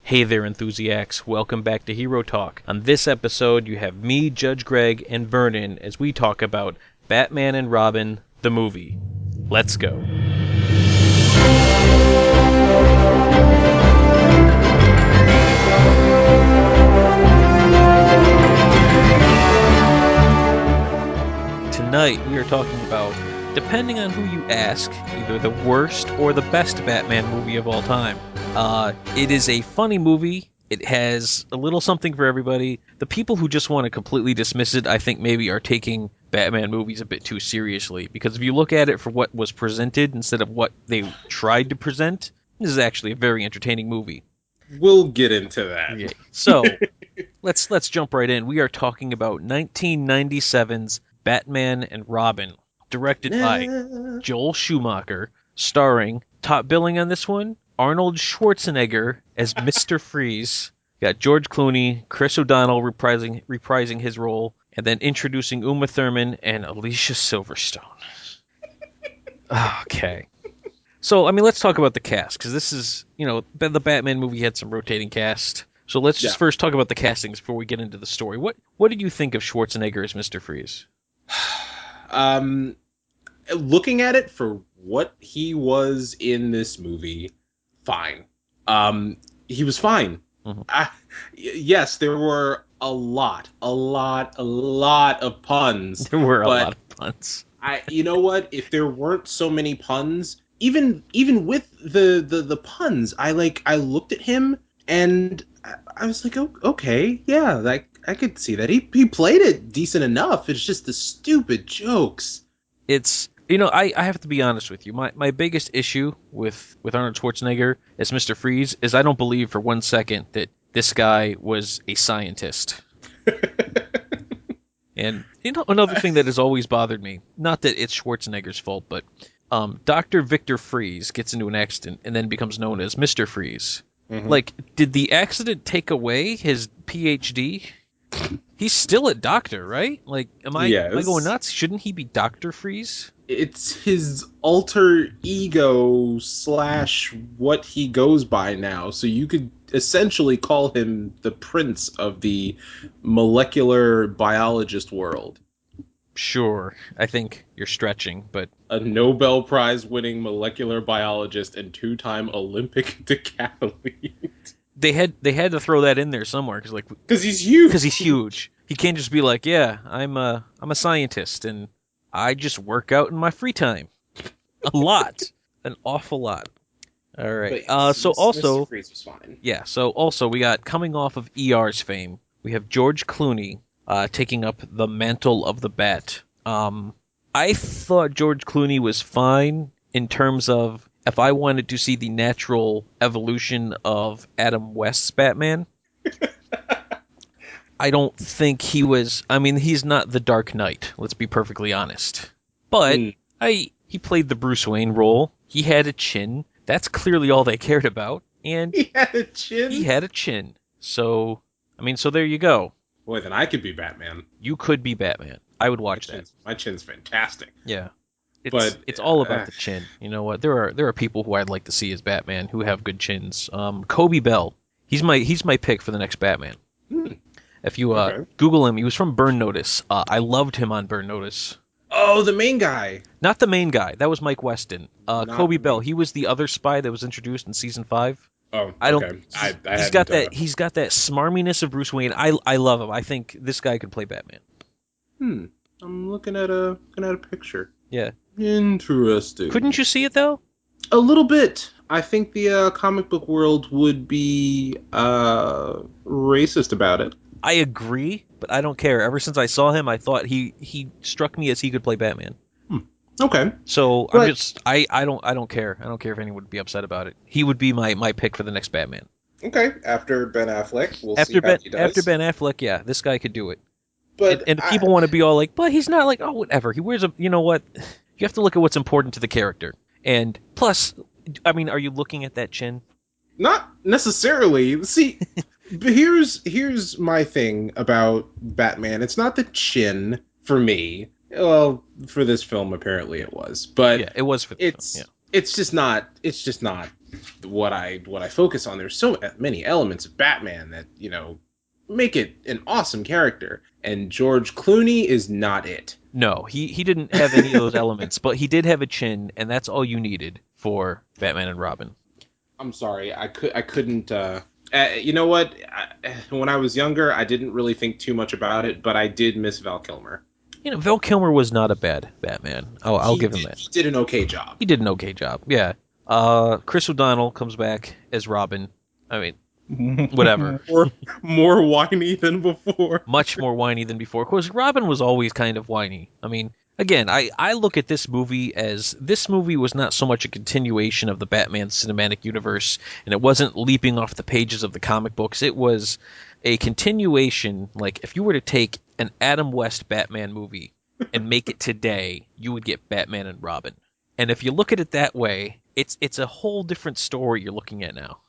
Hey there, Enthusiacs. Welcome back to Hero Talk. On this episode, you have me, Judge Greg, and Vernon as we talk about Batman and Robin, the movie. Let's go. Tonight, we are talking about, depending on who you ask, either the worst or the best Batman movie of all time. It is a funny movie. It has a little something for everybody. The people who just want to completely dismiss it, I think maybe are taking Batman movies a bit too seriously. Because if you look at it for what was presented instead of what they tried to present, this is actually a very entertaining movie. We'll get into that. Okay. So, let's jump right in. We are talking about 1997's Batman and Robin, directed by Joel Schumacher, starring, top billing on this one, Arnold Schwarzenegger as Mr. Freeze. Got George Clooney, Chris O'Donnell reprising his role, and then introducing Uma Thurman and Alicia Silverstone. Okay. So, let's talk about the cast, because this is, the Batman movie had some rotating cast. So let's just first talk about the castings before we get into the story. What did you think of Schwarzenegger as Mr. Freeze? Looking at it for what he was in this movie, fine. He was fine. Mm-hmm. Yes, there were a lot of puns. There were a lot of puns. You know what? If there weren't so many puns, even with the puns, I looked at him and I was like, oh, okay, yeah, I could see that. He played it decent enough. It's just the stupid jokes. It's, I have to be honest with you. My biggest issue with Arnold Schwarzenegger as Mr. Freeze is I don't believe for 1 second that this guy was a scientist. And, another thing that has always bothered me, not that it's Schwarzenegger's fault, but Dr. Victor Freeze gets into an accident and then becomes known as Mr. Freeze. Mm-hmm. Did the accident take away his PhD? He's still a doctor, right? Am I going nuts? Shouldn't he be Dr. Freeze? It's his alter ego / what he goes by now. So you could essentially call him the prince of the molecular biologist world. Sure, I think you're stretching, but... A Nobel Prize winning molecular biologist and 2-time Olympic decathlete. They had to throw that in there somewhere, because he's huge. Because he's huge. He can't just be like, yeah, I'm a scientist, and I just work out in my free time. A lot. An awful lot. All right. So also... Mr. Freeze was fine. Yeah, so also we got, coming off of ER's fame, we have George Clooney, taking up the mantle of the Bat. I thought George Clooney was fine in terms of if I wanted to see the natural evolution of Adam West's Batman. I don't think he was... he's not the Dark Knight, let's be perfectly honest. But he played the Bruce Wayne role. He had a chin. That's clearly all they cared about. And he had a chin? He had a chin. So, so there you go. Boy, then I could be Batman. You could be Batman. I would watch that. My chin's fantastic. Yeah. It's all about the chin. You know what? There are people who I'd like to see as Batman who have good chins. Kobe Bell. He's my pick for the next Batman. If you Google him, he was from Burn Notice. I loved him on Burn Notice. Oh, the main guy. Not the main guy. That was Mike Weston. Kobe Bell. He was the other spy that was introduced in season 5. Oh, okay. He's got that smarminess of Bruce Wayne. I love him. I think this guy could play Batman. I'm looking at a picture. Yeah. Interesting. Couldn't you see it though? A little bit. I think the comic book world would be racist about it. I agree, but I don't care. Ever since I saw him, I thought he struck me as he could play Batman. Okay. So I don't care. I don't care if anyone would be upset about it. He would be my pick for the next Batman. Okay. After Ben Affleck, we'll see how he does. After Ben Affleck, yeah, this guy could do it. But and people want to be all like, but he's not like, oh, whatever. He wears you know what? You have to look at what's important to the character. And plus, are you looking at that chin? Not necessarily. See, here's my thing about Batman. It's not the chin for me. Well, for this film, apparently it was. But yeah, it was for the film. Yeah. It's just not What I focus on. There's so many elements of Batman that make it an awesome character, and George Clooney is not it. No, he didn't have any of those elements, but he did have a chin, and that's all you needed for Batman and Robin. I'm sorry, I couldn't. You know what? When I was younger, I didn't really think too much about it, but I did miss Val Kilmer. Val Kilmer was not a bad Batman. I'll give him that. He did an okay job. He did an okay job. Yeah. Chris O'Donnell comes back as Robin. I mean, whatever. More whiny than before. Much more whiny than before. Of course, Robin was always kind of whiny. I mean, again, I look at this movie as this movie was not so much a continuation of the Batman cinematic universe, and it wasn't leaping off the pages of the comic books. It was a continuation. Like, if you were to take an Adam West Batman movie and make it today, you would get Batman and Robin. And if you look at it that way, it's a whole different story you're looking at now.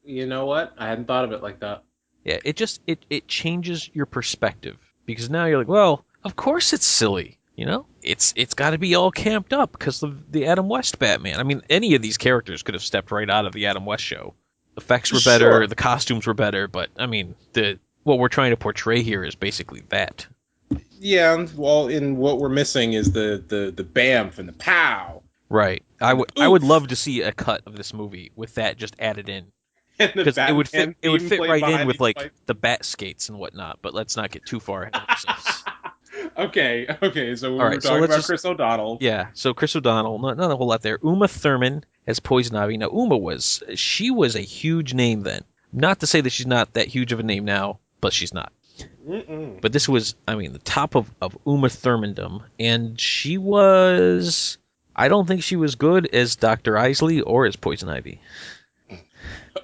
You know what? I hadn't thought of it like that. Yeah, it changes your perspective because now you're like, well, of course it's silly, It's got to be all camped up because of the Adam West Batman. I mean, any of these characters could have stepped right out of the Adam West show. The effects were better, Sure. the costumes were better, but I mean, the what we're trying to portray here is basically that. Yeah, well, in what we're missing is the bamf and the pow Right. and the I would oof love to see a cut of this movie with that just added in. and the Because Batman it would theme fit played right in behind with each like fight. the bat skates and whatnot, but let's not get too far ahead of ourselves. Okay. So we All were right, so talking let's about just Chris O'Donnell. yeah. So Chris O'Donnell, not a whole lot there. Uma Thurman as Poison Ivy. Now she was a huge name then. Not to say that she's not that huge of a name now, but she's not. Mm-mm. But this was, I mean, the top of Uma Thurmandom, and she was. I don't think she was good as Dr. Isley or as Poison Ivy.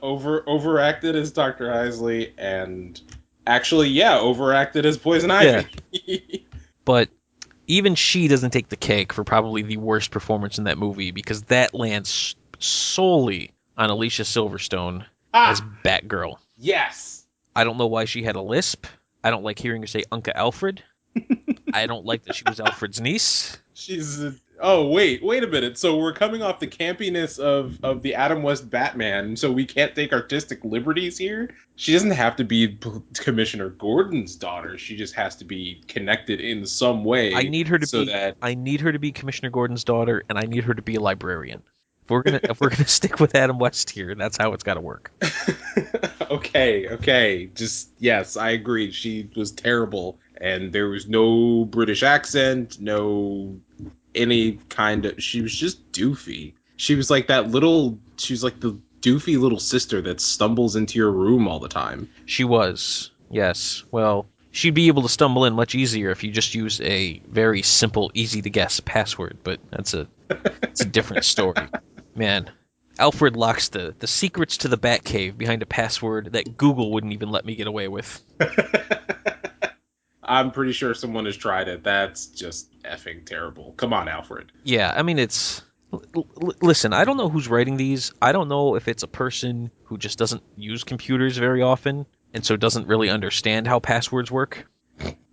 Overacted as Dr. Isley, and actually, yeah, overacted as Poison Yeah. Ivy. But even she doesn't take the cake for probably the worst performance in that movie because that lands solely on Alicia Silverstone as Ah, Batgirl. yes. I don't know why she had a lisp. I don't like hearing her say Uncle Alfred. I don't like that she was Alfred's niece. She's. Oh, wait a minute. So we're coming off the campiness of the Adam West Batman, so we can't take artistic liberties here? She doesn't have to be Commissioner Gordon's daughter. She just has to be connected in some way I need her to so be that. I need her to be Commissioner Gordon's daughter, and I need her to be a librarian. If we're gonna stick with Adam West here, that's how it's got to work. Okay. Just, yes, I agree. She was terrible, and there was no British accent, no any kind of. She was just doofy. She was like she was like the doofy little sister that stumbles into your room all the time. She was, yes. Well, she'd be able to stumble in much easier if you just use a very simple, easy to guess password. But it's a different story, man. Alfred locks the secrets to the Batcave behind a password that Google wouldn't even let me get away with. I'm pretty sure someone has tried it. That's just effing terrible. Come on, Alfred. Yeah, I mean, listen, I don't know who's writing these. I don't know if it's a person who just doesn't use computers very often and so doesn't really understand how passwords work.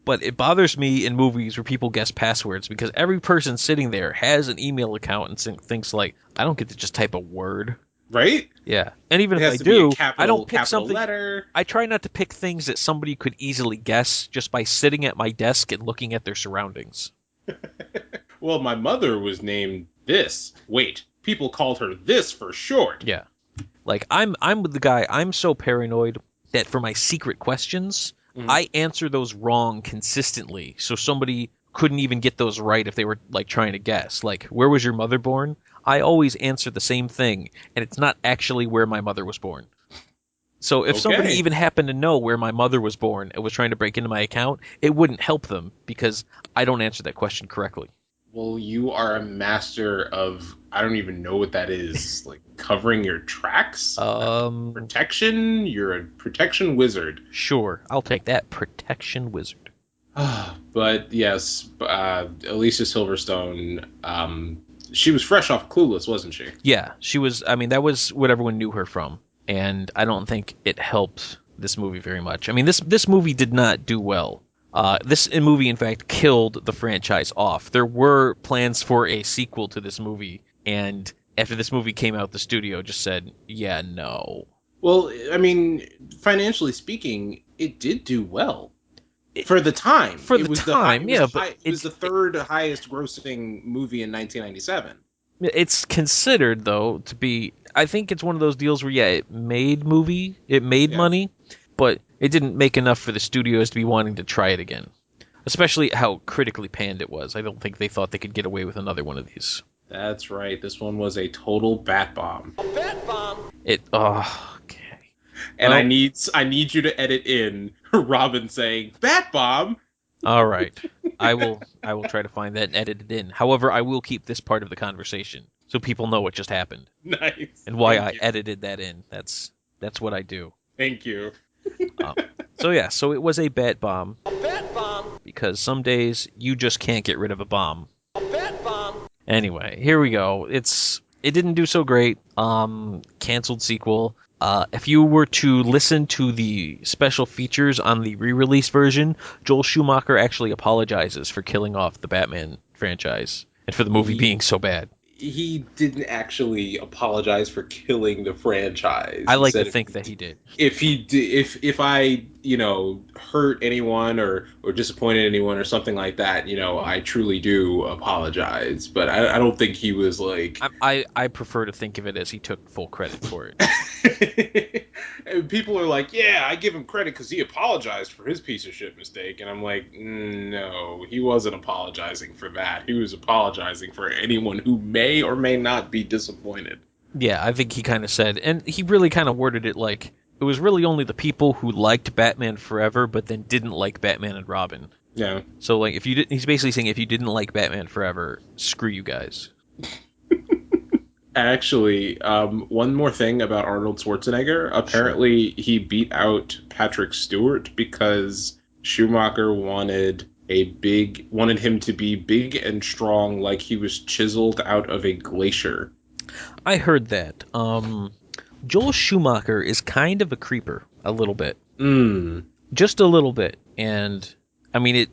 But it bothers me in movies where people guess passwords because every person sitting there has an email account and thinks like, I don't get to just type a word. Right? Yeah, and even It if I has to be a do, capital, I don't pick capital something. letter. I try not to pick things that somebody could easily guess just by sitting at my desk and looking at their surroundings. Well, my mother was named this. Wait, people called her this for short. Yeah. Like I'm with the guy. I'm so paranoid that for my secret questions, Mhm. I answer those wrong consistently, so somebody couldn't even get those right if they were like trying to guess. Like, where was your mother born? I always answer the same thing, and it's not actually where my mother was born. So if somebody Okay. even happened to know where my mother was born and was trying to break into my account, it wouldn't help them because I don't answer that question correctly. Well, you are a master of, I don't even know what that is, like covering your tracks? Protection? You're a protection wizard. Sure, I'll take that. Protection wizard. But yes, Alicia Silverstone, she was fresh off Clueless, wasn't she? Yeah, she was. I mean, that was what everyone knew her from, and I don't think it helped this movie very much. I mean, this movie did not do well. This movie, in fact, killed the franchise off. There were plans for a sequel to this movie, and after this movie came out, the studio just said, "Yeah, no." Well, I mean, financially speaking, it did do well It, for the time. for the time, yeah, but It was the third highest grossing movie in 1997. it's considered though to be. I think it's one of those deals where it made Yeah, money, but it didn't make enough for the studios to be wanting to try it again. Especially how critically panned it was. I don't think they thought they could get away with another one of these. that's right. This one was a total bat bomb. Okay. And Well, I need you to edit in Robin saying bat bomb. all right. I will try to find that and edit it in. However, I will keep this part of the conversation so people know what just happened Nice. and why Thank I you. edited that in. That's what I do. Thank you. Um, so yeah, so it was a bat bomb because some days you just can't get rid of a bomb. Anyway, here we go. It didn't do so great. Canceled sequel. If you were to listen to the special features on the re-release version, Joel Schumacher actually apologizes for killing off the Batman franchise and for the movie He being so bad. he didn't actually apologize for killing the franchise. I He like to said think that he did. if I hurt anyone or disappointed anyone or something like that, I truly do apologize. But I don't think he was like I prefer to think of it as he took full credit for it. and people are like, yeah, I give him credit because he apologized for his piece of shit mistake, and I'm like, no, he wasn't apologizing for that. He was apologizing for anyone who may or may not be disappointed. Yeah, I think he kind of said, and he really kind of worded it like it was really only the people who liked Batman Forever, but then didn't like Batman and Robin. Yeah. So like, if you did, he's basically saying if you didn't like Batman Forever, screw you guys. Actually, one more thing about Arnold Schwarzenegger. Sure. Apparently, he beat out Patrick Stewart because Schumacher wanted him to be big and strong, like he was chiseled out of a glacier. I heard that. Joel Schumacher is kind of a creeper, a little bit, Mm. just a little bit, and I mean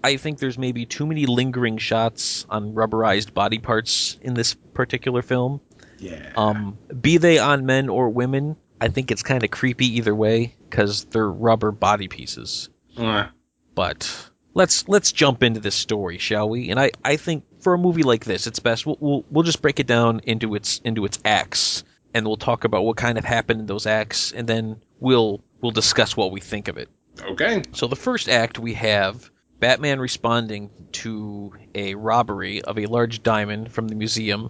I think there's maybe too many lingering shots on rubberized body parts in this particular film. Yeah. Be they on men or women, I think it's kind of creepy either way because they're rubber body pieces. Uh, But let's jump into this story, shall we? And I think for a movie like this, it's best we'll just break it down into its acts, and we'll talk about what kind of happened in those acts, and then we'll discuss what we think of it. okay. So the first act we have Batman responding to a robbery of a large diamond from the museum.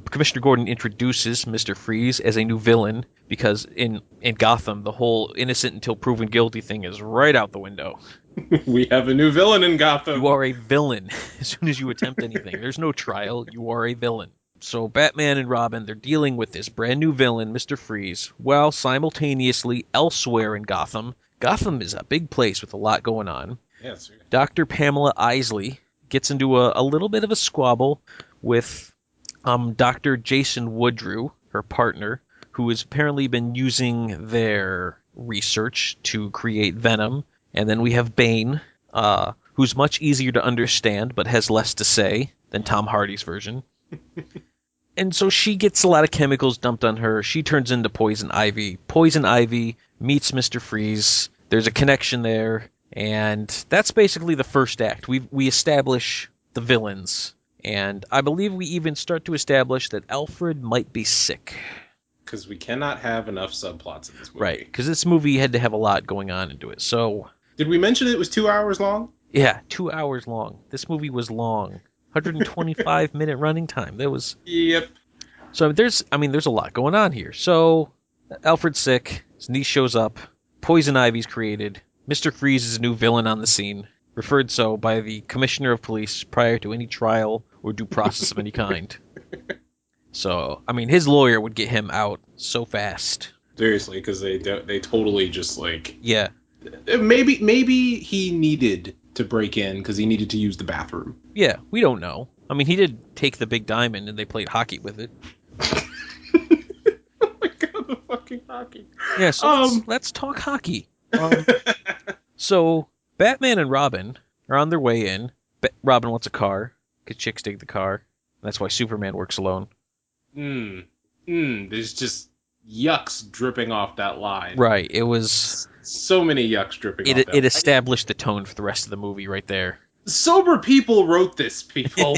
Commissioner Gordon introduces Mr. Freeze as a new villain because in Gotham the whole innocent until proven guilty thing is right out the window. We have a new villain in Gotham. You are a villain as soon as you attempt anything. There's no trial. You are a villain. So Batman and Robin, they're dealing with this brand new villain, Mr. Freeze, while simultaneously elsewhere in Gotham. Gotham is a big place with a lot going on. Yes. Dr. Pamela Isley gets into a little bit of a squabble with Dr. Jason Woodrue, her partner, who has apparently been using their research to create Venom. And then we have Bane, who's much easier to understand but has less to say than Tom Hardy's version. And so she gets a lot of chemicals dumped on her. She turns into Poison Ivy. Poison Ivy meets Mr. Freeze. There's a connection there. And that's basically the first act. We establish the villains. And I believe we even start to establish that Alfred might be sick. Because we cannot have enough subplots in this movie. Right, because this movie had to have a lot going on into it. So, Did we mention it was 2 hours long? yeah, 2 hours long. This movie was long. 125-minute running time. That was... Yep. So there's a lot going on here. So, Alfred's sick. His niece shows up. Poison Ivy's created. Mr. Freeze is a new villain on the scene, referred so by the Commissioner of Police prior to any trial or due process of any kind. So, I mean, his lawyer would get him out so fast. Seriously, because they totally just like Yeah, maybe he needed to break in because he needed to use the bathroom. yeah, we don't know. I mean, he did take the big diamond and they played hockey with it. Oh my god, the fucking hockey. Yeah, so let's talk hockey. So, Batman and Robin are on their way in. Robin wants a car, because chicks dig the car. That's why Superman works alone. mm, there's just yucks dripping off that line. Right. It was So many yucks dripping off it that line. established the tone for the rest of the movie right there. Sober people wrote this, people.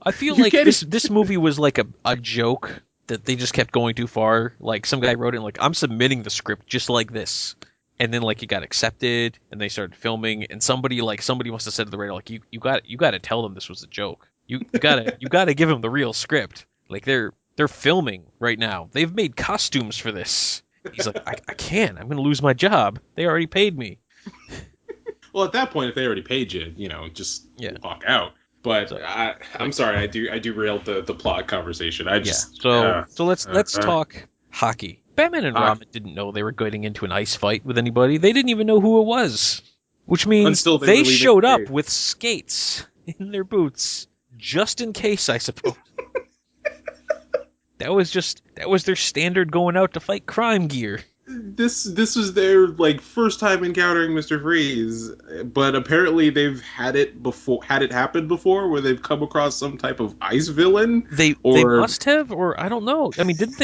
I feel You like can't. this movie was like a joke that they just kept going too far. Like some guy wrote it like I'm submitting the script just like this. And then like it got accepted and they started filming and somebody must have said to the writer like you got to tell them this was a joke. You gotta give them the real script. Like they're filming right now. They've made costumes for this. He's like I can't. I'm gonna lose my job. They already paid me. Well, at that point, if they already paid you, just Yeah. walk out. But So I'm sorry, I derailed the plot conversation. I yeah. just So let's talk hockey. Batman and uh, Robin didn't know they were getting into an ice fight with anybody. They didn't even know who it was. Which means until they were they leaving showed the up cave. with skates in their boots. Just in case, I suppose. That was their standard going out to fight crime gear. This was their like first time encountering Mr. Freeze, but apparently they've had it happen before, where they've come across some type of ice villain, They or must have, or I don't know. I mean, didn't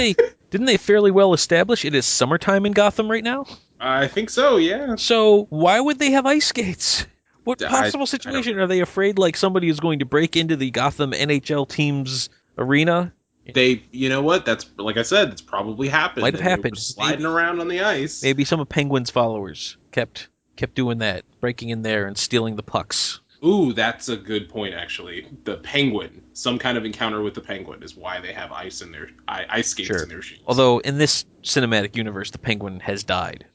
they fairly well establish it is summertime in Gotham right now? I think so. Yeah, So why would they have ice skates? What I possible I don't situation know. are they afraid like somebody is going to break into the Gotham NHL team's arena? You know what? That's like I said, it's probably Might happened, have and they were happened. sliding around on the ice. Maybe some of Penguin's followers kept doing that, breaking in there and stealing the pucks. Ooh, that's a good point, actually. The penguin, some kind of encounter with the penguin, is why they have ice skates Sure. in their shoes. Although in this cinematic universe, the Penguin has died,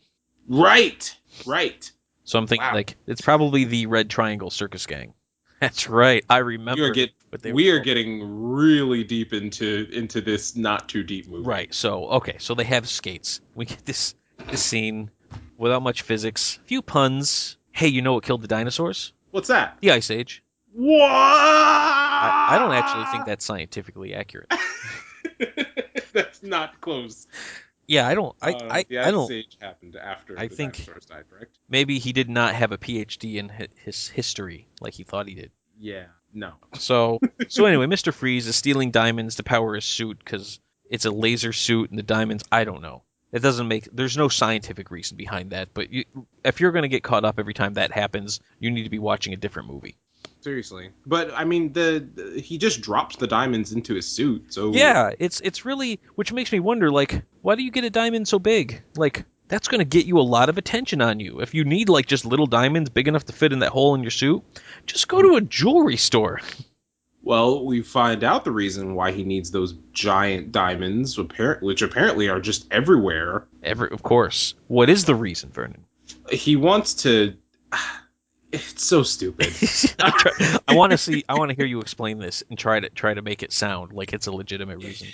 Right, right. so I'm thinking Wow, like it's probably the Red Triangle Circus Gang. That's right. I you are remember get what they were we are called. getting really deep into this not too deep movie. Right. So okay. So they have skates. We get this scene without much physics, few puns. Hey, you know what killed the dinosaurs? What's that? The Ice Age. I don't actually think What? that's scientifically accurate. That's not close. Yeah, I don't. The I ice don't. age happened after I the think dinosaurs died, correct? maybe he did not have a PhD in his history like he thought he did. Yeah. No. So anyway, Mr. Freeze is stealing diamonds to power his suit because it's a laser suit and the diamonds. I don't know. It doesn't make. There's no scientific reason behind that. But if you're going to get caught up every time that happens, you need to be watching a different movie. Seriously. But I mean, he just drops the diamonds into his suit, so Yeah, it's really which makes me wonder like why do you get a diamond so big? Like that's going to get you a lot of attention on you. If you need like just little diamonds big enough to fit in that hole in your suit, just go to a jewelry store. well, we find out the reason why he needs those giant diamonds, which apparently are just everywhere. Of course. What is the reason, Vernon? He wants to. It's so stupid. I want to see. I want to hear you explain this and try to make it sound like it's a legitimate reason.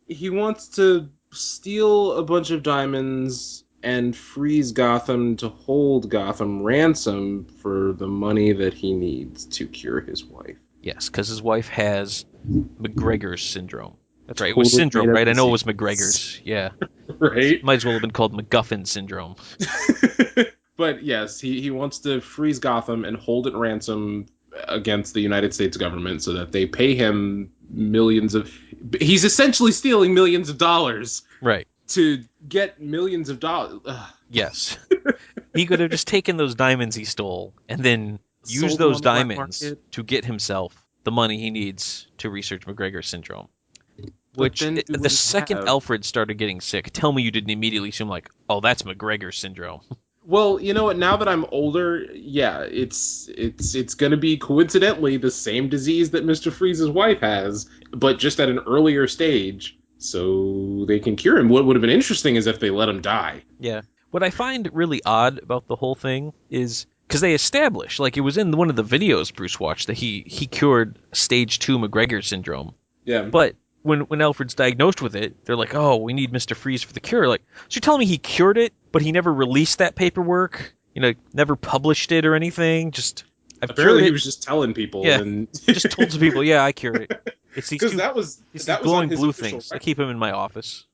He wants to steal a bunch of diamonds and freeze Gotham to hold Gotham ransom for the money that he needs to cure his wife. Yes, because his wife has McGregor's syndrome. That's right. It was Totally syndrome, made up right? I know it was disease. McGregor's. Yeah, Right? might as well have been called MacGuffin syndrome. But yes, he wants to freeze Gotham and hold it ransom against the United States government so that they pay him millions of. He's essentially stealing millions of dollars Right. to get millions of dollars. Yes. He could have just taken those diamonds he stole and then used Sold them those on the black diamonds market. to get himself the money he needs to research McGregor's syndrome. But Which then we the wouldn't second have. Alfred started getting sick, tell me you didn't immediately assume like, oh, that's McGregor's syndrome. Well, you know what? Now that I'm older, yeah, it's gonna be coincidentally the same disease that Mister Freeze's wife has, but just at an earlier stage, so they can cure him. What would have been interesting is if they let him die. Yeah. What I find really odd about the whole thing is because they established, like it was in one of the videos Bruce watched, that he cured stage 2 McGregor syndrome. Yeah. But when Alfred's diagnosed with it, they're like, oh, we need Mr. Freeze for the cure. Like, so you're telling me he cured it, but he never released that paperwork? You know, never published it or anything? Just, I've Apparently, cured he it. was just telling people, Yeah. and Just told some people, yeah, I cured it. It's these because two, that these was on glowing his blue official things. I record. keep them in my office.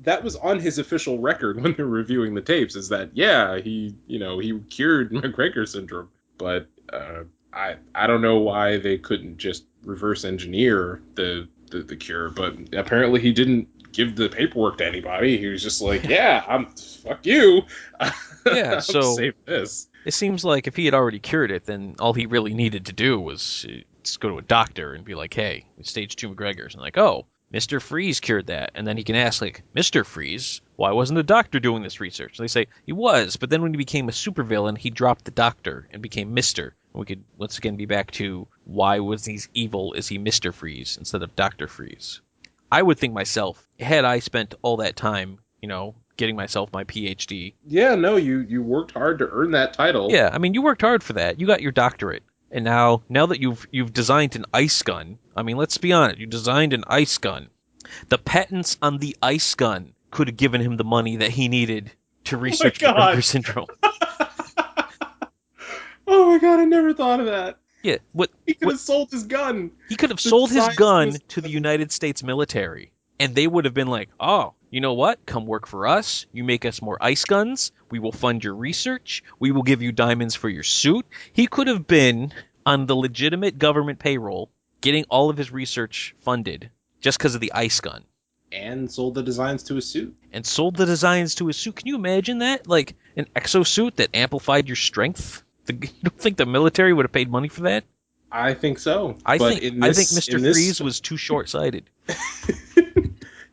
That was on his official record when they were reviewing the tapes. Is that yeah, he cured McGregor syndrome, but I don't know why they couldn't just reverse engineer the cure, but apparently he didn't give the paperwork to anybody. He was just like, yeah, I'm fuck you. Yeah, I'm so saving this. it seems like if he had already cured it, then all he really needed to do was just go to a doctor and be like, "Hey, it's stage 2 McGregor's," and like, "Oh, Mr. Freeze cured that," and then he can ask like, "Mr. Freeze, why wasn't a doctor doing this research?" And they say he was, but then when he became a supervillain, he dropped the doctor and became Mister. And we could once again be back to why was he evil? Is he Mr. Freeze instead of Doctor Freeze? I would think myself, had I spent all that time, getting myself my PhD. Yeah, no, you worked hard to earn that title. Yeah, I mean, you worked hard for that. You got your doctorate, and now that you've designed an ice gun, I mean, let's be honest, you designed an ice gun. The patents on the ice gun could have given him the money that he needed to Oh my research god. McGregor syndrome. Oh my god, I never thought of that. Yeah, what He could what have sold his gun. he could have The sold his designs to gun his to the gun. United States military, and they would have been like, "Oh, you know what? Come work for us. You make us more ice guns. We will fund your research. We will give you diamonds for your suit." He could have been on the legitimate government payroll, getting all of his research funded just because of the ice gun, And sold the designs to his suit. and sold the designs to his suit. Can you imagine that? Like an exosuit that amplified your strength? You don't think the military would have paid money for that? I think so. I But think I think Mr. in this Freeze was too short-sighted.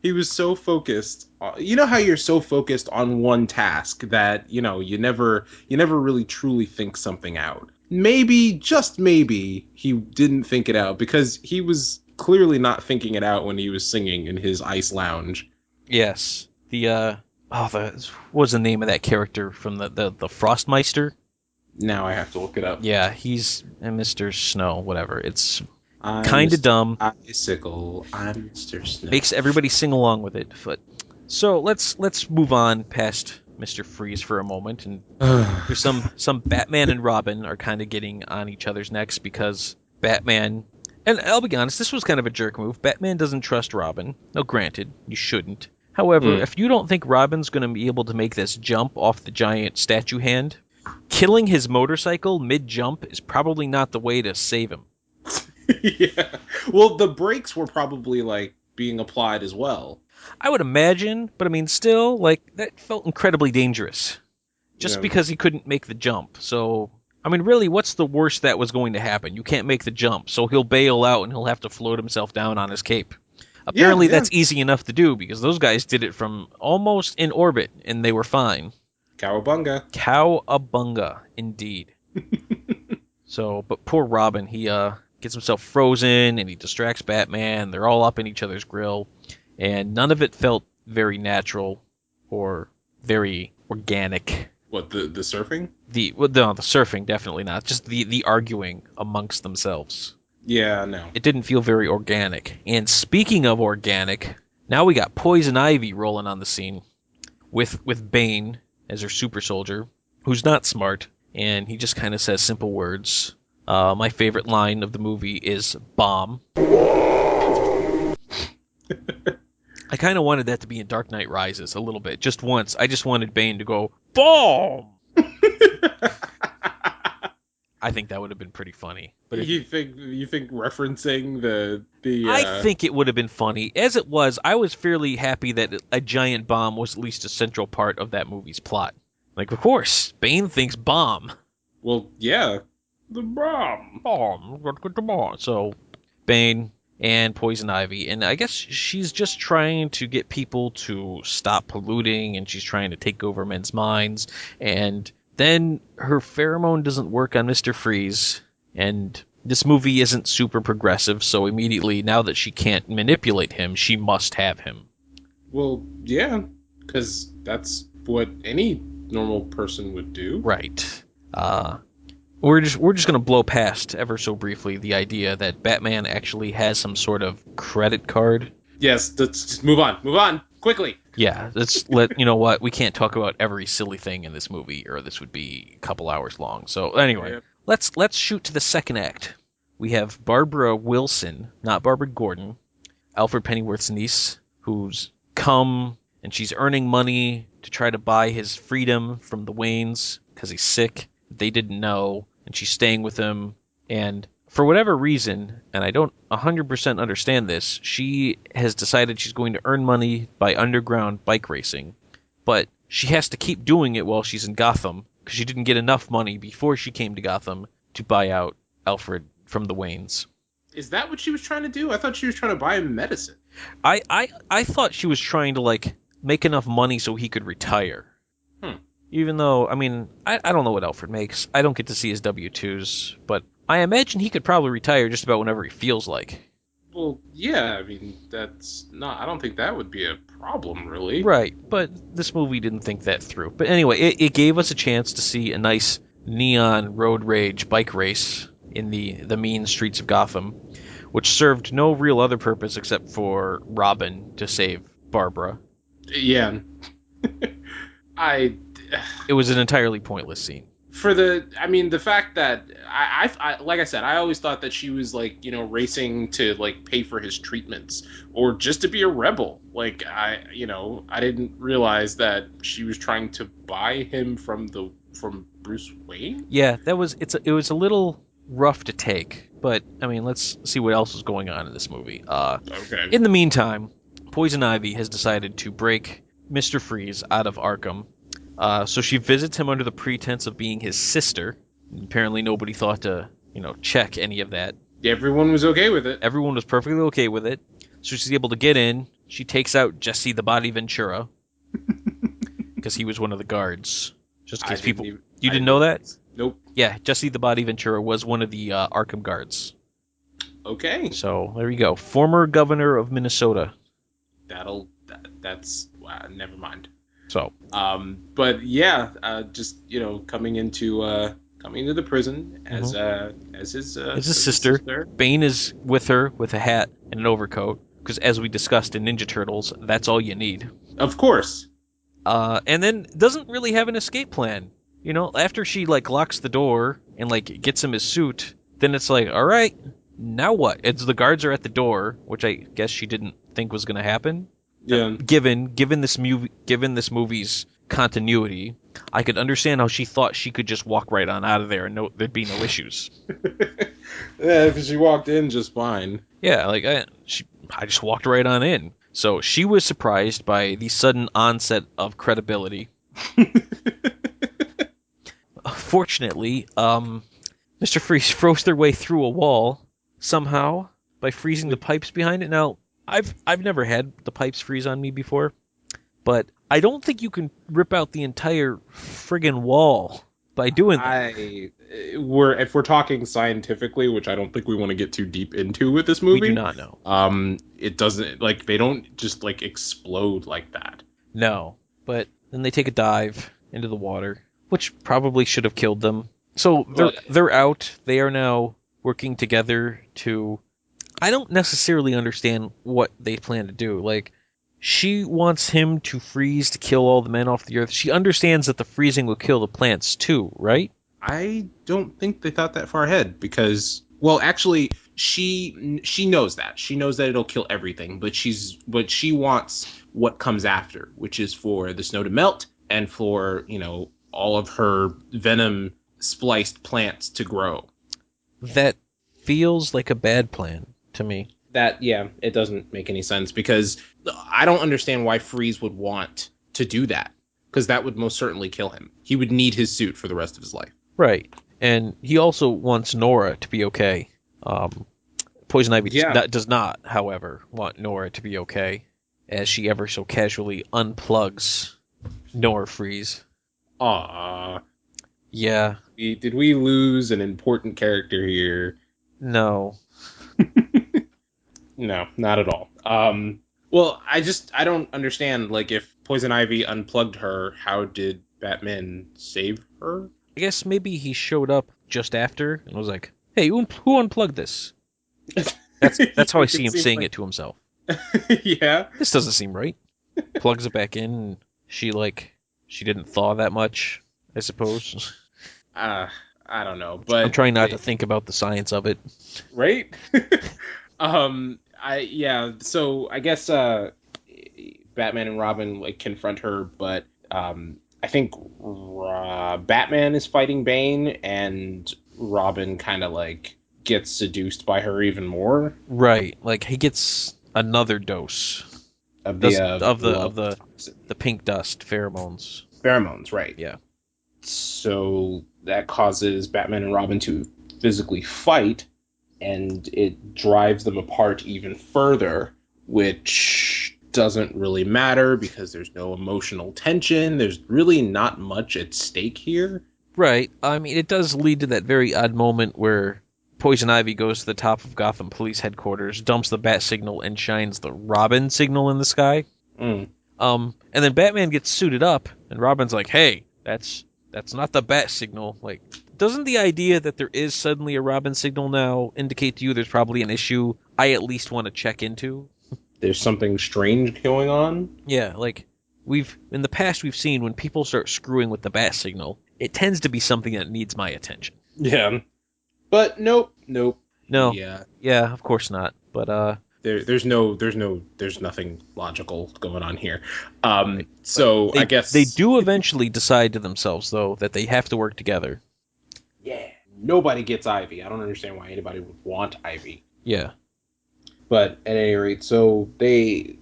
he was so focused. You know how you're so focused on one task that, you never really truly think something out. Maybe, just maybe, he didn't think it out because he was clearly not thinking it out when he was singing in his ice lounge. Yes. What was the name of that character from the Frostmeister? Now I have to look it up. Yeah, he's Mr. Snow, whatever. It's I'm kind of Mr. dumb. Icicle. I'm Mr. Snow. Makes everybody sing along with it. But so let's move on past Mr. Freeze for a moment, and there's some Batman and Robin are kind of getting on each other's necks because Batman. And I'll be honest, this was kind of a jerk move. Batman doesn't trust Robin. Now, granted, you shouldn't. However, Mm. if you don't think Robin's going to be able to make this jump off the giant statue hand, killing his motorcycle mid-jump is probably not the way to save him. Yeah. Well, the brakes were probably like being applied as well. I would imagine, but I mean, still, like, that felt incredibly dangerous. Just Yeah. because he couldn't make the jump. So, I mean, really, what's the worst that was going to happen? You can't make the jump, so he'll bail out and he'll have to float himself down on his cape. Yeah, Apparently, yeah. that's easy enough to do because those guys did it from almost in orbit and they were fine. Cowabunga. Cowabunga, indeed. So, but poor Robin, he gets himself frozen and he distracts Batman. They're all up in each other's grill, and none of it felt very natural or very organic. What, the surfing? The surfing definitely not. Just the arguing amongst themselves. Yeah, no. It didn't feel very organic. And speaking of organic, now we got Poison Ivy rolling on the scene with Bane as her super soldier, who's not smart, and he just kind of says simple words. My favorite line of the movie is "bomb." I kind of wanted that to be in Dark Knight Rises a little bit, just once. I just wanted Bane to go "bomb." I think that would have been pretty funny. But you think referencing the I think it would have been funny. As it was, I was fairly happy that a giant bomb was at least a central part of that movie's plot. Like, of course, Bane thinks bomb. well, yeah, the bomb. Bomb. Gotta get the bomb. So, Bane and Poison Ivy, and I guess she's just trying to get people to stop polluting, and she's trying to take over men's minds, and then her pheromone doesn't work on Mr. Freeze, and this movie isn't super progressive, so immediately, now that she can't manipulate him, she must have him. Well, yeah, because that's what any normal person would do. Right. We're just gonna blow past ever so briefly the idea that Batman actually has some sort of credit card. Yes, let's just move on. Move on quickly. Yeah, you know what, we can't talk about every silly thing in this movie, or this would be a couple hours long. So anyway, Yep. let's shoot to the second act. We have Barbara Wilson, not Barbara Gordon, Alfred Pennyworth's niece, who's come and she's earning money to try to buy his freedom from the Waynes because he's sick. They didn't know, and she's staying with him. And for whatever reason, and I don't 100% understand this, she has decided she's going to earn money by underground bike racing, but she has to keep doing it while she's in Gotham because she didn't get enough money before she came to Gotham to buy out Alfred from the Waynes. Is that what she was trying to do? I thought she was trying to buy him medicine. I thought she was trying to like make enough money so he could retire. Hmm. Even though, I mean, I don't know what Alfred makes. I don't get to see his W-2s, but I imagine he could probably retire just about whenever he feels like. Well, yeah, I mean, that's not, I don't think that would be a problem, really. Right, but this movie didn't think that through. But anyway, it gave us a chance to see a nice neon road rage bike race in the mean streets of Gotham, which served no real other purpose except for Robin to save Barbara. Yeah. I, It was an entirely pointless scene. for I mean, the fact that like I said, I always thought that she was like, racing to like pay for his treatments or just to be a rebel. Like I didn't realize that she was trying to buy him from Bruce Wayne. Yeah, it was a little rough to take, but I mean, let's see what else is going on in this movie. Okay. In the meantime, Poison Ivy has decided to break Mr. Freeze out of Arkham. So she visits him under the pretense of being his sister. Apparently, nobody thought to, check any of that. Everyone was okay with it. Everyone was perfectly okay with it. So she's able to get in. She takes out Jesse the Body Ventura because he was one of the guards. Just in case people, you didn't know that? Nope. Yeah, Jesse the Body Ventura was one of the Arkham guards. Okay. So there you go. Former governor of Minnesota. That's wow, never mind. So But yeah, just coming into the prison as it's his sister. Bane is with her with a hat and an overcoat because, as we discussed in Ninja Turtles, that's all you need. Of course. And then doesn't really have an escape plan. After she like locks the door and like gets him his suit, then it's like, all right, now what? It's the guards are at the door, which I guess she didn't think was going to happen. Yeah. Given this movie's continuity, I could understand how she thought she could just walk right on out of there and there'd be no issues. Yeah, because she walked in just fine. Yeah, like I just walked right on in. So she was surprised by the sudden onset of credibility. Fortunately, Mr. Freeze froze their way through a wall somehow by freezing the pipes behind it. Now, I've never had the pipes freeze on me before, but I don't think you can rip out the entire friggin' wall by doing that. If we're talking scientifically, which I don't think we want to get too deep into with this movie. We do not know. It doesn't like they don't just like explode like that. No, but then they take a dive into the water, which probably should have killed them. So they're out. They are now working together to. I don't necessarily understand what they plan to do. Like, she wants him to freeze to kill all the men off the earth. She understands that the freezing will kill the plants too, right? I don't think they thought that far ahead because, well, actually, she knows that. She knows that it'll kill everything, but she wants what comes after, which is for the snow to melt and for, all of her venom spliced plants to grow. That feels like a bad plan to me. It doesn't make any sense because I don't understand why Freeze would want to do that because that would most certainly kill him. He would need his suit for the rest of his life. Right. And he also wants Nora to be okay. Poison Ivy does not, however, want Nora to be okay, as she ever so casually unplugs Nora Freeze. Aww. Yeah. Did we lose an important character here? No. No, not at all. Well, I don't understand, like, if Poison Ivy unplugged her, how did Batman save her? I guess maybe he showed up just after and was like, hey, who unplugged this? That's how I see him saying it to himself. Yeah. This doesn't seem right. Plugs it back in, and she didn't thaw that much, I suppose. I don't know, but I'm trying not to think about the science of it. Right? So I guess Batman and Robin like confront her, but I think Batman is fighting Bane and Robin kind of like gets seduced by her even more Right. Like he gets another dose. of the Does of the of love the toxin. the pink dust pheromones. Pheromones, right? Yeah. So that causes Batman and Robin to physically fight, and it drives them apart even further, which doesn't really matter because there's no emotional tension. There's really not much at stake here. Right. I mean, it does lead to that very odd moment where Poison Ivy goes to the top of Gotham Police headquarters, dumps the bat signal, and shines the Robin signal in the sky. Mm. And then Batman gets suited up, and Robin's like, "Hey, that's not the bat signal." Like, doesn't the idea that there is suddenly a Robin signal now indicate to you there's probably an issue I at least want to check into? There's something strange going on. Yeah, like we've in the past we've seen when people start screwing with the bat signal, it tends to be something that needs my attention. Yeah. But nope, nope. No, Yeah. yeah, of course not. But There's nothing logical going on here. right. But So I they guess do eventually decide to themselves though that they have to work together. yeah, nobody gets Ivy. I don't understand why anybody would want Ivy. Yeah, But at any rate, so they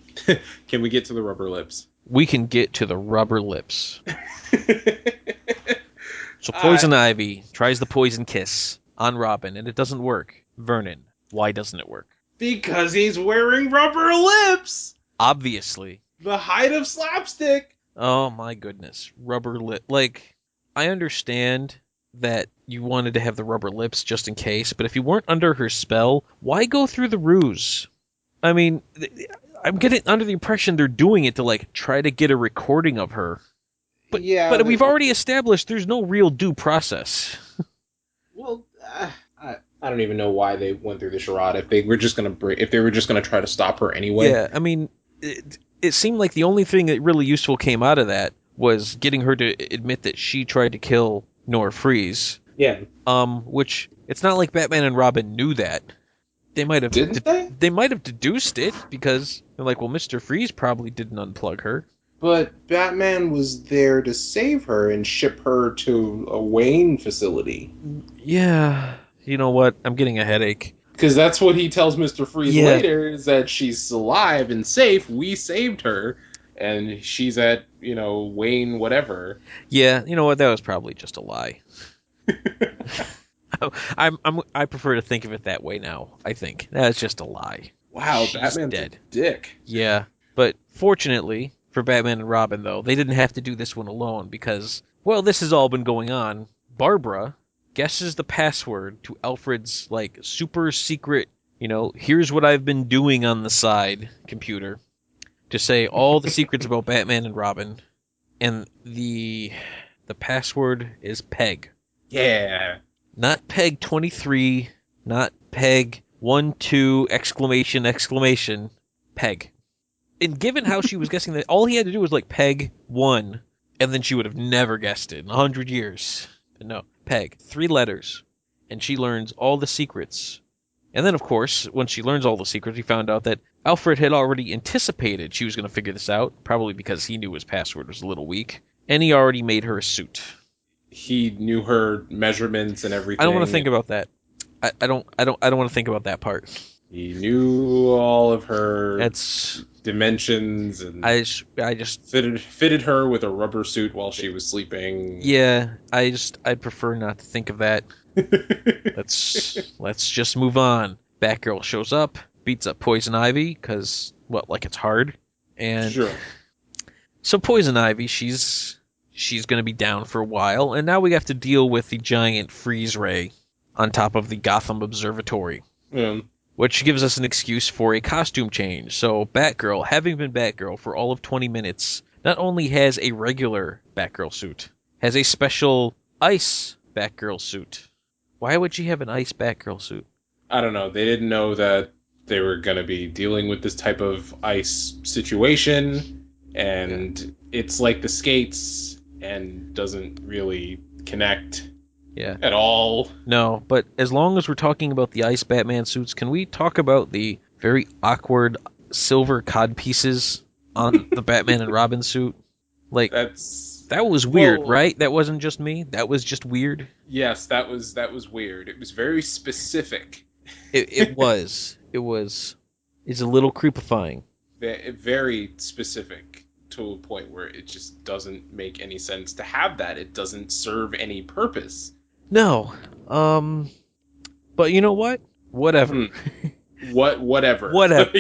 can we get to the rubber lips? we can get to the rubber lips. So uh, Poison Ivy tries the poison kiss on Robin, and it doesn't work. Vernon, why doesn't it work? because he's wearing rubber lips. Obviously. The height of slapstick. Oh my goodness. Rubber lip. Like, I understand that you wanted to have the rubber lips just in case, but if you weren't under her spell, why go through the ruse? I mean, I'm getting under the impression they're doing it to, like, try to get a recording of her. Yeah, But we've already established there's no real due process. well, I don't even know why they went through the charade. If they were just gonna if they were just gonna try to stop her anyway. Yeah, I mean, it seemed like the only thing that really useful came out of that was getting her to admit that she tried to kill Nora Freeze. Yeah. Which it's not like Batman and Robin knew that. They might have Didn't they? they might have deduced it because they're like, well, Mr. Freeze probably didn't unplug her. But Batman was there to save her and ship her to a Wayne facility. Yeah, you know what? I'm getting a headache. Because that's what he tells Mr. Freeze Yeah. later, is that she's alive and safe. We saved her. And she's at, Wayne whatever. Yeah, you know what? That was probably just a lie. I prefer to think of it that way now. I think that's just a lie. Wow, She's Batman's dead. a dick. Yeah, but fortunately for Batman and Robin, though, they didn't have to do this one alone because, well, this has all been going on. Barbara guesses the password to Alfred's, like, super secret, here's what I've been doing on the side computer to say all the secrets about Batman and Robin. And the password is Peg. Yeah. Not Peg 23, not Peg 12 exclamation exclamation, Peg. And given how she was guessing that, all he had to do was like Peg 1, and then she would have never guessed it in 100 years. But no, Peg, 3 letters, and she learns all the secrets. And then, of course, when she learns all the secrets, we found out that Alfred had already anticipated she was going to figure this out, probably because he knew his password was a little weak, and he already made her a suit. He knew her measurements and everything. I don't want to think about that. I don't want to think about that part. He knew all of her That's dimensions and I just fitted her with a rubber suit while she was sleeping. yeah, I'd prefer not to think of that. Let's just move on. Batgirl shows up, beats up Poison Ivy cuz like it's hard. And Sure. So Poison Ivy, she's going to be down for a while, and now we have to deal with the giant freeze ray on top of the Gotham Observatory. Yeah. Which gives us an excuse for a costume change. So Batgirl, having been Batgirl for all of 20 minutes, not only has a regular Batgirl suit, has a special ice Batgirl suit. Why would she have an ice Batgirl suit? I don't know. They didn't know that they were going to be dealing with this type of ice situation, and it's like the skates and doesn't really connect. Yeah. At all. No, but as long as we're talking about the Ice Batman suits, can we talk about the very awkward silver cod pieces on the Batman and Robin suit? Like, that's That was weird, Well, right? That wasn't just me. That was just weird. yes, that was weird. It was very specific. It was. It was. It's a little creepifying. Very specific to a point where it just doesn't make any sense to have that. It doesn't serve any purpose. No. But you know what? Whatever. Hmm. Whatever. Whatever.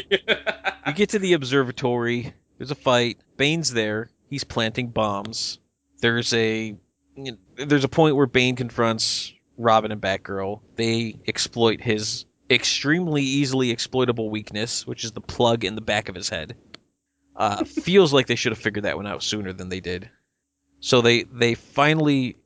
We get to the observatory. There's a fight. Bane's there. He's planting bombs. There's a there's a point where Bane confronts Robin and Batgirl. They exploit his extremely easily exploitable weakness, which is the plug in the back of his head. Feels like they should have figured that one out sooner than they did. So they finally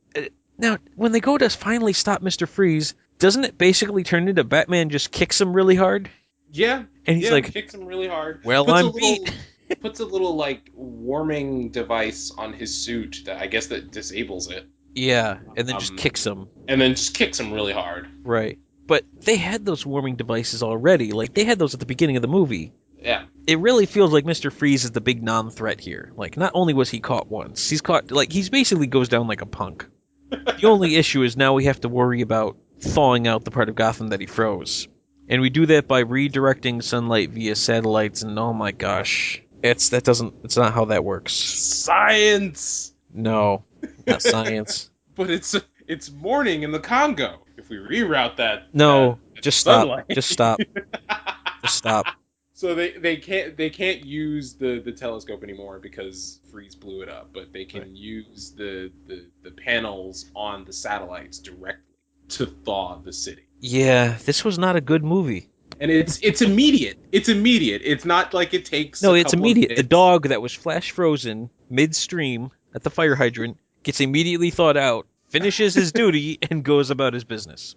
now when they go to finally stop Mr. Freeze, doesn't it basically turn into Batman just kicks him really hard? Yeah, And he's yeah, like, kicks him really hard. "Well, Puts a I'm little beat." puts a little like warming device on his suit that I guess that disables it. Yeah, and then just Um, kicks him. and then just kicks him really hard. Right. But they had those warming devices already. Like they had those at the beginning of the movie. Yeah. It really feels like Mr. Freeze is the big non-threat here. Like not only was he caught once, he's caught like he's basically goes down like a punk. The only issue is now we have to worry about thawing out the part of Gotham that he froze. And we do that by redirecting sunlight via satellites and oh my gosh. It's not how that works. Science. No. Not science. But it's morning in the Congo. If we reroute that, No, that just stop. sunlight. Just stop. Just stop. So they can't use the telescope anymore because Freeze blew it up, but they can use the panels on the satellites directly to thaw the city. Yeah, this was not a good movie. And it's immediate. It's immediate. It's not like it takes No, a it's couple of immediate. The minutes. dog that was flash frozen midstream at the fire hydrant gets immediately thawed out, finishes his duty, and goes about his business.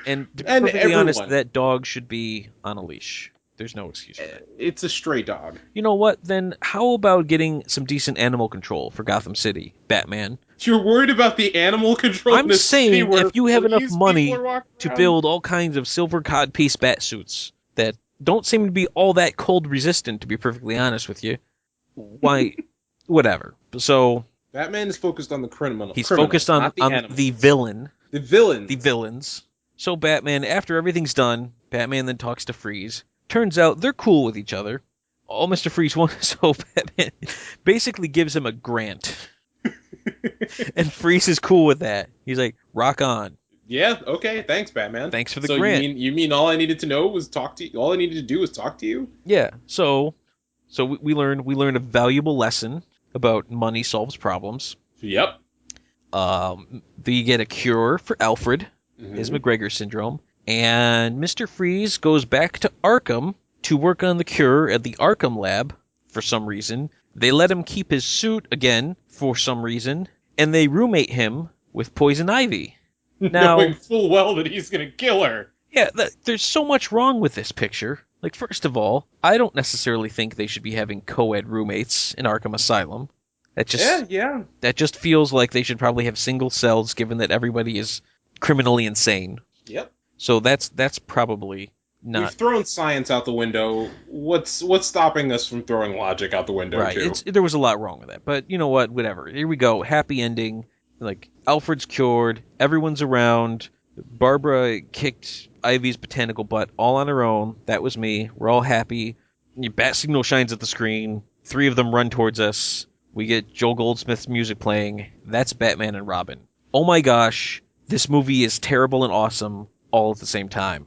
And to be And perfectly honest, everyone. that dog should be on a leash. There's no excuse for that. It's a stray dog. You know what? Then how about getting some decent animal control for Gotham City, Batman? You're worried about the animal control in I'm a city saying where if you have enough police money people are walking to around? build all kinds of silver codpiece bat suits that don't seem to be all that cold resistant, to be perfectly honest with you, why, whatever. So Batman is focused on the he's criminals, focused on not the animals. the villain, The villains. the villains. So Batman, after everything's done, Batman then talks to Freeze. Turns out they're cool with each other. All Mr. Freeze wants, so Batman basically gives him a grant. And Freeze is cool with that. He's like, rock on. Yeah. Okay. Thanks, Batman. Thanks for the so grant. you mean all I needed to know was talk to you? All I needed to do was talk to you? Yeah. So we learned a valuable lesson about money solves problems. Yep. They get a cure for Alfred, his Mhm. McGregor syndrome, and Mr. Freeze goes back to Arkham to work on the cure at the Arkham lab for some reason. They let him keep his suit again for some reason, and they roommate him with Poison Ivy. Now, Knowing full well that he's gonna kill her. yeah, there's so much wrong with this picture. Like, first of all, I don't necessarily think they should be having co-ed roommates in Arkham Asylum. Yeah. That just feels like they should probably have single cells, given that everybody is criminally insane. Yep. So that's probably We've not thrown science out the window. What's stopping us from throwing logic out the window right. too? There was a lot wrong with that, but you know what? Whatever. Here we go. Happy ending. Like Alfred's cured. Everyone's around. Barbara kicked Ivy's botanical butt all on her own. That was me. We're all happy. Your bat signal shines at the screen. 3 of them run towards us. We get Joel Goldsmith's music playing. That's Batman and Robin. Oh my gosh, this movie is terrible and awesome all at the same time.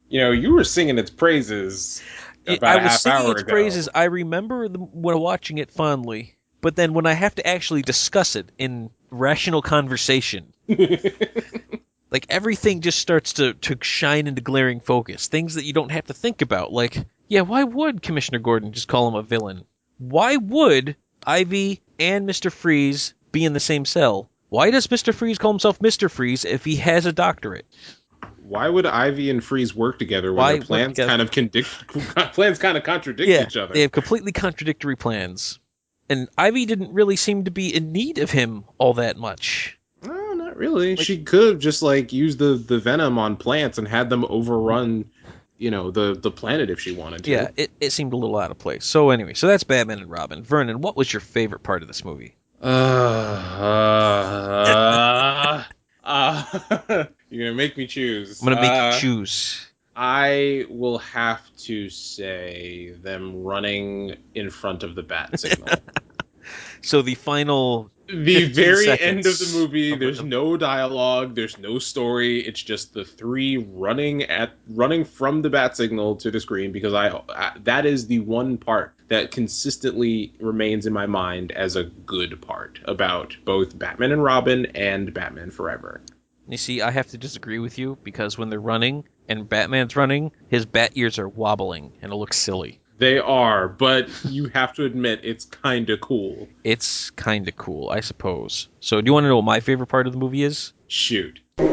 You know, you were singing its praises about I a was half singing hour its ago. praises. I remember when watching it fondly, but then when I have to actually discuss it in rational conversation, like everything just starts to shine into glaring focus. Things that you don't have to think about. Like, yeah, why would Commissioner Gordon just call him a villain? Why would Ivy and Mr. Freeze be in the same cell? Why does Mr. Freeze call himself Mr. Freeze if he has a doctorate? Why would Ivy and Freeze work together when Why their work plans together? kind of contradict Yeah, each other? they have completely contradictory plans. And Ivy didn't really seem to be in need of him all that much. No, not really. Like- She could have just like used the venom on plants and had them overrun, the planet if she wanted to. Yeah, it seemed a little out of place. So anyway, so that's Batman and Robin. Vernon, what was your favorite part of this movie? You're gonna make me I'm choose. gonna make you choose. I will have to say them running in front of the bat signal. So the final The 15 very end of the seconds movie, there's of no dialogue, there's no story. It's just the three running from the bat signal to the screen because I that is the one part that consistently remains in my mind as a good part about both Batman and Robin and Batman Forever. you see, I have to disagree with you because when they're running and Batman's running, his bat ears are wobbling and it looks silly. They are, but you have to admit it's kind of cool. It's kind of cool, I suppose. So, do you want to know what my favorite part of the movie is? Shoot. I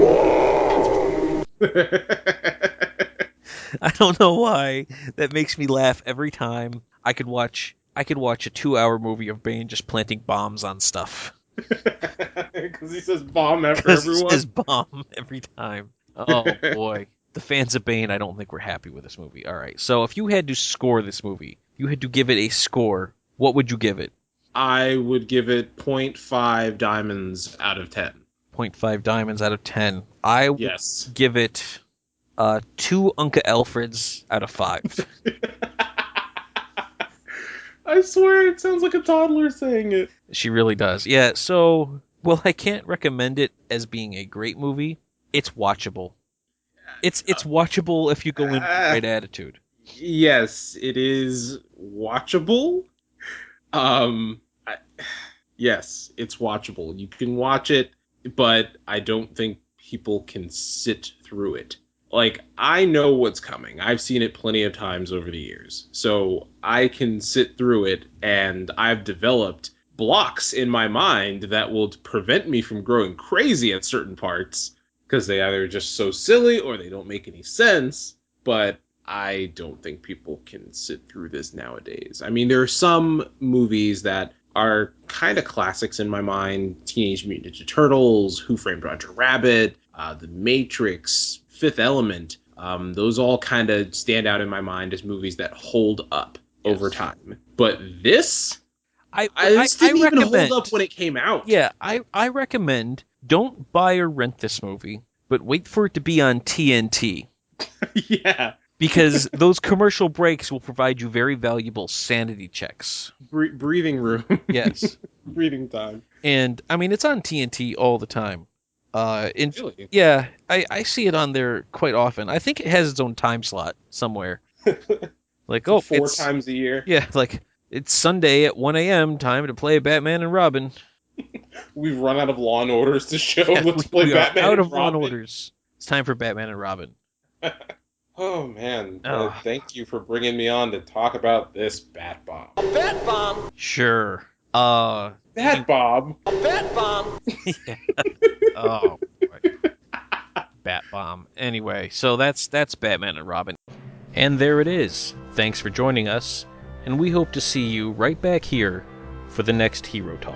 don't know why. That makes me laugh every time. I could watch a 2-hour movie of Bane just planting bombs on stuff. Because he says bomb after Because he everyone. says bomb every time. Oh boy. The fans of Bane, I don't think we're happy with this movie. Alright, so if you had to score this movie, you had to give it a score, what would you give it? I would give it zero point 0.5 diamonds out of 10. Point 0.5 diamonds out of 10. I would Yes. give it 2 Unca Alfreds out of 5. I swear it sounds like a toddler saying it. She really does. Yeah, so, well, I can't recommend it as being a great movie. It's watchable. It's watchable if you go in with the Uh, right attitude. yes, it is watchable. Um, I, yes, it's watchable. You can watch it, but I don't think people can sit through it. Like, I know what's coming. I've seen it plenty of times over the years. So I can sit through it, and I've developed blocks in my mind that will prevent me from growing crazy at certain parts because they either just so silly or they don't make any sense. But I don't think people can sit through this nowadays. I mean, there are some movies that are kind of classics in my mind: Teenage Mutant Ninja Turtles, Who Framed Roger Rabbit, The Matrix, Fifth Element. Those all kind of stand out in my mind as movies that hold up over Yes. time. But I this I didn't even hold up recommend. when it came out. Yeah, I recommend don't buy or rent this movie, but wait for it to be on TNT Yeah, because those commercial breaks will provide you very valuable sanity checks. breathing room, Yes. breathing time. And I mean it's on TNT all the time. Really, Yeah, I see it on there quite often. I think it has its own time slot somewhere. Like, oh, four times a year. yeah, like it's Sunday at 1 a.m. time to play Batman and Robin. We've run out of Law and Orders to show. Yeah, Let's play we are Batman out and of Law and Robin. Orders. It's time for Batman and Robin. Oh man, Oh, thank you for bringing me on to talk about this Bat Bomb. sure. Bat Bomb. Yeah. Oh boy. Bat bomb. Anyway, so that's Batman and Robin. And there it is. Thanks for joining us, and we hope to see you right back here for the next Hero Talk.